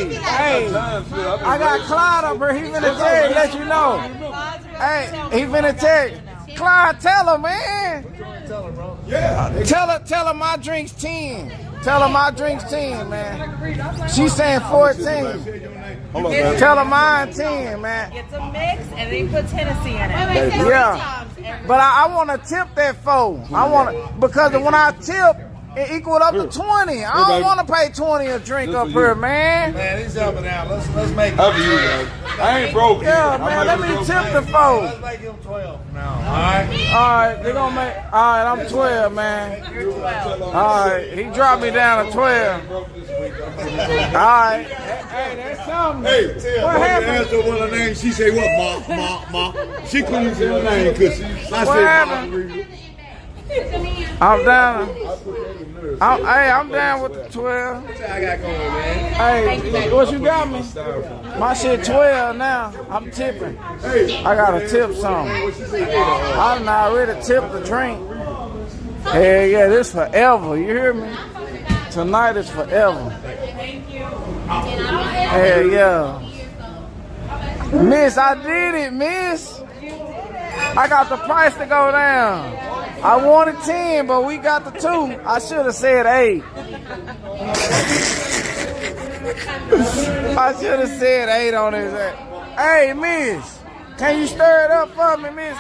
Hey, I got Clyde up here. He finna tell you, let you know. Hey, he finna tell you. Clyde, tell her, man. Yeah. Tell her my drink's 10. Tell her my drink's 10, man. She's saying 14. Tell her mine 10, man. It's a mix and then put Tennessee in it. Yeah. But I want to tip that 4. I want to, because when I tip, it equaled up to 20. I don't want to pay 20 a drink up here, man. Man, he's up and down. Let's make it. Up to you, guys. I ain't broke. Yeah, man, let me tip the 4. Let's make him 12 now. All right? All right, they're going to make, all right, I'm 12, man. You're 12. All right, he dropped me down to 12. All right. Hey, that's something. Hey, what happened? asked her what her name. She say what? Ma. She couldn't say her name because I What said happened? I'm down. I'm down with the 12. What y'all got going, man? Hey, what you got me? My shit 12 now. I'm tipping. I gotta tip something. I done already tipped the drink. Hell yeah, this forever. You hear me? Tonight is forever. Hell yeah. Miss, I did it, miss. I got the price to go down. I wanted 10, but we got the 2. I should have said 8. I should have said 8 on his ass. Hey, miss, can you stir it up for me, miss?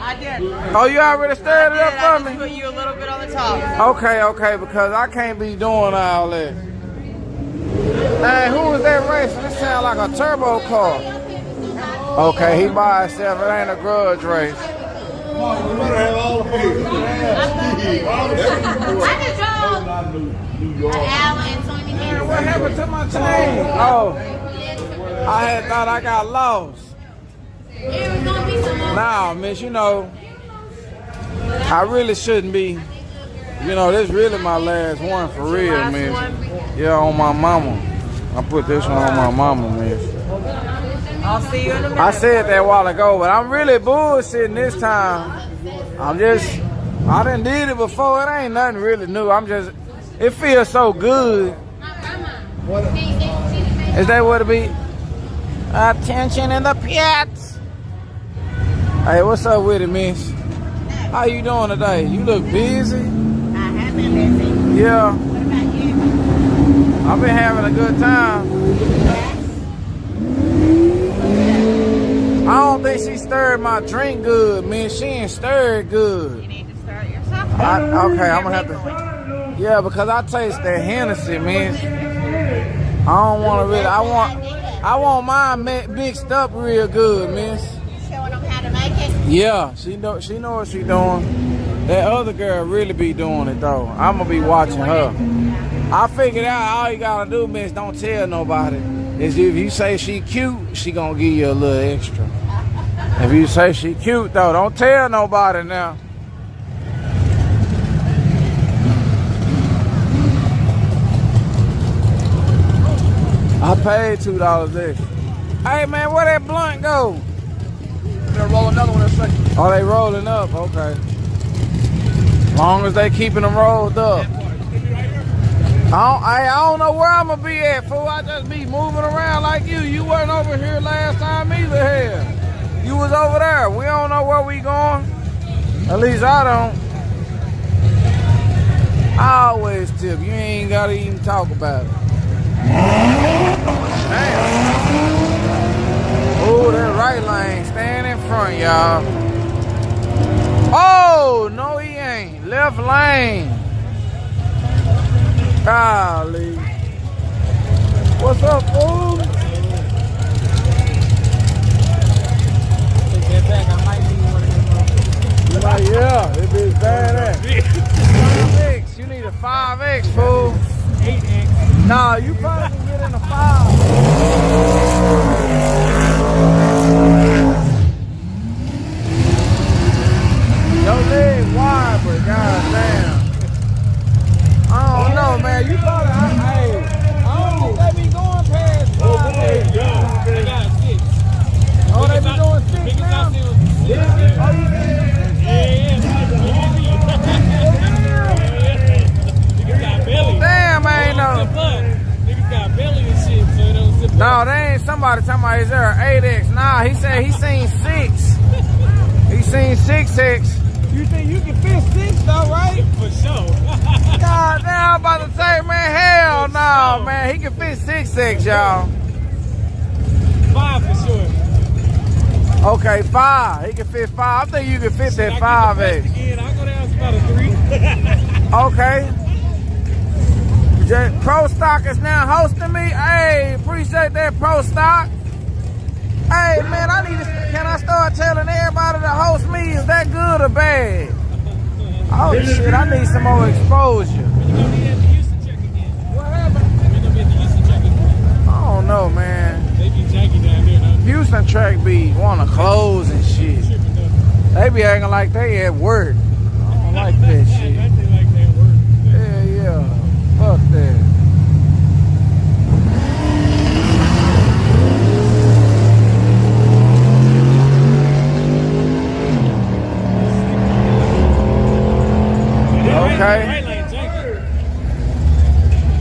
I did. Oh, you already stirred it up I for just me? put you a little bit on the top. Okay, because I can't be doing all that. Hey, who was that racing? This sound like a turbo car. Okay, he by himself. It ain't a grudge race. you better have all the food. I just drove an hour and 20 minutes. What happened to my chain? Oh, I had thought I got lost. There was gonna be some more. Nah, miss, you know, I really shouldn't be. You know, this really my last one for real, miss. Yeah, on my mama. I put this one on my mama, miss. I'll see you in a minute. I said that a while ago, but I'm really bullshitting this time. I done did it before. It ain't nothing really new. It feels so good. Is that what it be? Attention in the pits. Hey, what's up with it, miss? How you doing today? You look busy. I have been busy. Yeah, What about you? I've been having a good time. I don't think she stirred my drink good, man. She ain't stirred good. You need to start yourself. Okay, I'm gonna have to. Yeah, because I taste that Hennessy, man. I don't want to really. I want mine mixed up real good, miss. Showing them how to make it. Yeah, she know what she doing. That other girl really be doing it though. I'm gonna be watching her. I figured out all you gotta do, miss, don't tell nobody. Is if you say she cute, she gonna give you a little extra. If you say she cute though, don't tell nobody now. I paid $2 extra. Hey man, where that blunt go? Gonna roll another one in a second. Oh, they rolling up, okay. Long as they keeping them rolled up. I don't know where I'm gonna be at, fool. I just be moving around like you. You weren't over here last time either, hell. You was over there. We don't know where we going. At least I don't. I always tip. You ain't gotta even talk about it. Damn. Oh, that right lane. Stand in front, y'all. Oh, no he ain't. Left lane. Golly. What's up, fool? Take that back. I might need one of them. Yeah, it is badass. 5X. You need a 5X, fool. 8X. Nah, you probably can get in a 5. Your leg wide, but goddamn. I don't know, man. You probably, hey, I don't think they be going past 5. I got 6. Oh, they be doing 6 now? Yeah. Oh, you can do 6? Niggas got belly. Damn, I ain't know. Niggas got belly and shit. No, they ain't somebody talking about is there an 8X. Nah, he said he seen 6. He seen 6X. You think you can fit 6 though, right? For sure. God damn, I'm about to say, man, hell no, man. He can fit 6X, y'all. 5 for sure. Okay, 5. He can fit 5. I think you can fit that 5X. Again, I'll go down to about a 3. Okay. Pro Stock is now hosting me. Hey, appreciate that, Pro Stock. Hey, man, can I start telling everybody to host me? Is that good or bad? Oh, shit, I need some more exposure. You're going to be at the Houston check again. What happened? You're going to be at the Houston check again. I don't know, man. They be janky down there, though. Houston track be want to close and shit. They be acting like they at work. I don't like that shit. I think like that work. Yeah. Fuck that. Okay.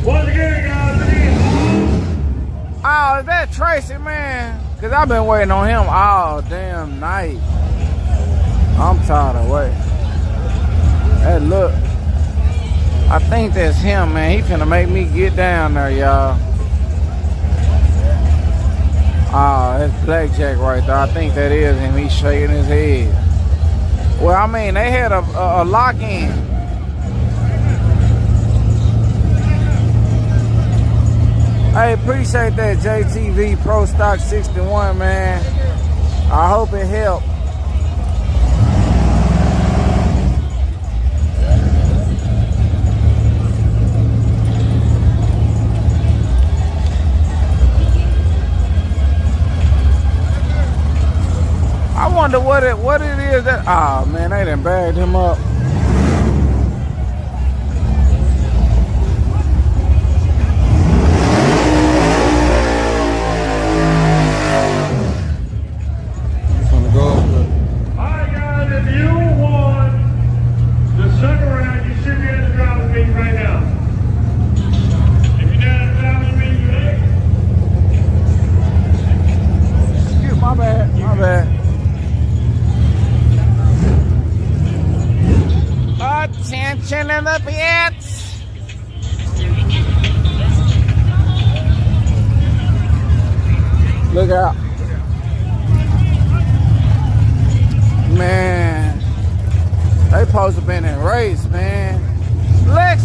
Once again, guys, Oh, is that Tracy, man? Cause I've been waiting on him all damn night. I'm tired of waiting. Hey, look. I think that's him, man. He finna make me get down there, y'all. Oh, that's Blackjack right there. I think that is him. He's shaking his head. Well, I mean, they had a lock-in. Hey, appreciate that, JTV Pro Stock 61, man. I hope it helped. I wonder what it is that. Oh man, they done bagged him up. Alright guys, if you want the second round, you should be at the driving meet right now. If you're down at the driving meet, you ready? Excuse my bad. Attention in the pits. Look out. Man, they supposed to been in race, man. Lex